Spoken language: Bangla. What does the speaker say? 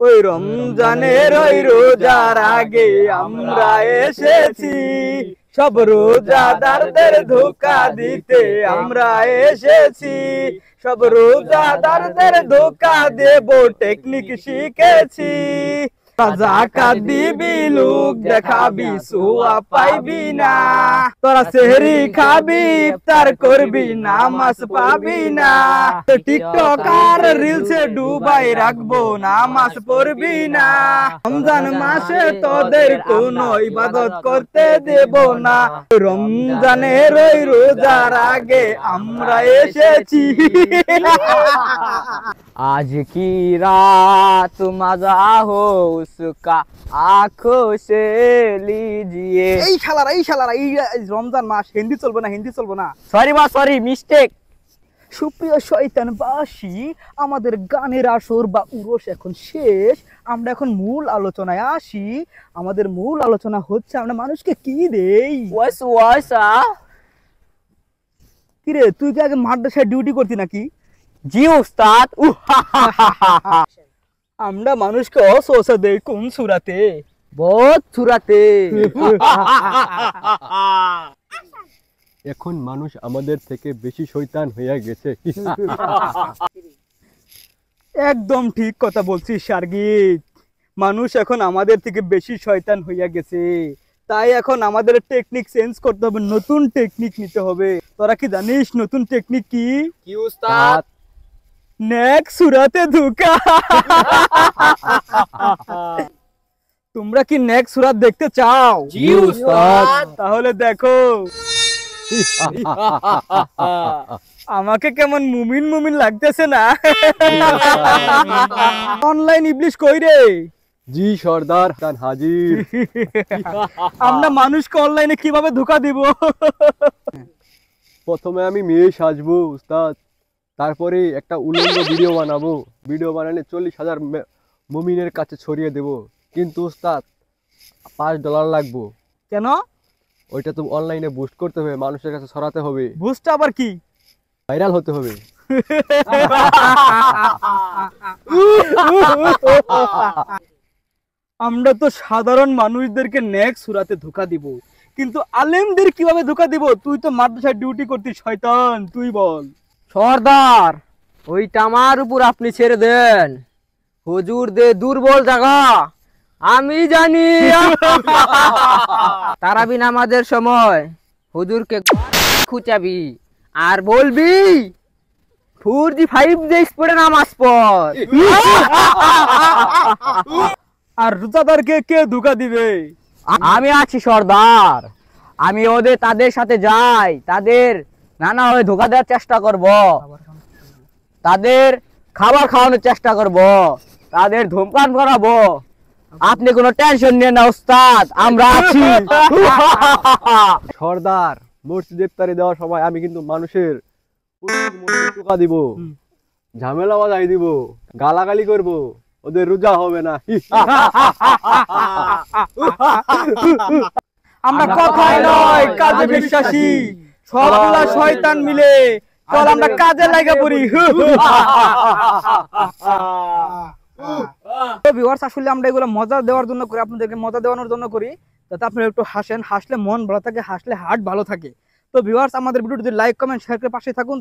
ওই রমজানের ওই রোজার আগে আমরা এসেছি, সব রোজাদারদের ধোঁকা দিতে আমরা এসেছি, সব রোজাদারদের ধোঁকা দেব টেকনিক শিখেছি। জাকাত দিবি লোক দেখাবি সোয়া পাইবি না, তোরা সেহরি খাবি ইফতার করবি নামাজ পাবি না, টিকটক আর রিলসে ডুবাই রাখবো নামাজ পড়বি না। রমজান মাসে তোদের কোনো ইবাদত করতে দেব না, রমজানের ওই রোজার আগে আমরা এসেছি। आज की रात मजा हो उसका आंखों से लीजिए। এই শালারা এই রমজান মাস হিন্দি চলবে না, হিন্দি চলবে না। Sorry mistake. সুপ্রিয় শয়তানবাসী, আমাদের গানের আসর বা উরস এখন শেষ। আমরা এখন মূল আলোচনায় আসি। আমাদের মূল আলোচনা হচ্ছে আমরা মানুষকে কি দেই। কিরে, তুই কি আগে মাদ্রাসায় ডিউটি করতি নাকি? জি উস্তাদ। আমরা মানুষকে অসহসা দেই কোন সুরাতে? বহুত সুরাতে। এখন মানুষ আমাদের থেকে বেশি শয়তান হয়ে গেছে। একদম ঠিক কথা বলছিস সার্গিত, মানুষ এখন আমাদের থেকে বেশি শয়তান হইয়া গেছে। তাই এখন আমাদের টেকনিক চেঞ্জ করতে হবে, নতুন টেকনিক নিতে হবে। তোরা কি জানিস নতুন টেকনিক কি? কি উস্তাদ? নেক সুরাতে ধোঁকা। তোমরা কি নেক সুরাত দেখতে চাও? জি উস্তাদ। তাহলে দেখো। আমাকে কেমন মুমিন মুমিন লাগতেছে না? অনলাইন ইবলিশ কই রে? জি সর্দার হাজির। আমরা মানুষকে অনলাইনে কিভাবে ধোঁকা দিব? প্রথমে আমি মেয়ে সাজবো উস্তাদ, তারপরে একটা উলঙ্গ ভিডিও বানাবো। ভিডিও বানালে 40,000 মুমিনের কাছে ছড়িয়ে দেব। কিন্তু উস্তাদ $5 লাগবো। কেন? ওইটা তো অনলাইনে বুস্ট করতে হবে, মানুষের কাছে ছড়াতে হবে। বুস্ট আবার কি? ভাইরাল হতে হবে। আমরা তো সাধারণ মানুষদেরকে নেক সুরাতে ধোঁকা দিব, কিন্তু আলেমদের কিভাবে ধোঁকা দিব? তুই তো মাদ্রাসায় ডিউটি করতিস শয়তান, তুই বল। সর্দার, ওইটা আমার উপর আপনি ছেড়ে দেন। হুজুর দে দুর্বল জায়গা আমি জানি। তারাবি নামাজের সময় হুজুরকে খুঁচাবি আর বলবি 4G 5G স্পিডে নামাজ পড়। আর রোজাদারকে কে ধোঁকা দিবে? আমি আছি সর্দার, আমি তাদের সাথে যাই, তাদের নানাভাবে ধোঁকা দেওয়ার চেষ্টা করব, তাদের খাবার খাওয়ানোর চেষ্টা করব, তাদের ধূমপান করাবো। আপনি কোনো টেনশন নিয়ে না উস্তাদ, আমরা আছি। সর্দার, মসজিদ ইফতারি দেওয়ার সময় আমি কিন্তু মানুষের টোকা দিব, ঝামেলা বাজাই দিব, গালাগালি করব, ওদের রোজা হবে না। আমরা কথায় নয় কাজে বিশ্বাসী, সবগুলা শয়তান মিলে চল আমরা কাজে লাগা পড়ি। তো ভিউয়ার্স, আসলে আমরা এগুলো মজা দেওয়ার জন্য করি, আপনাদেরকে মজা দেওয়ানোর জন্য করি, যাতে আপনারা একটু হাসেন। হাসলে মন ভালো থাকে, হাসলে হার্ট ভালো থাকে। তো ভিউয়ার্স, আমাদের ভিডিওটি লাইক কমেন্ট শেয়ার করে পাশে থাকুন।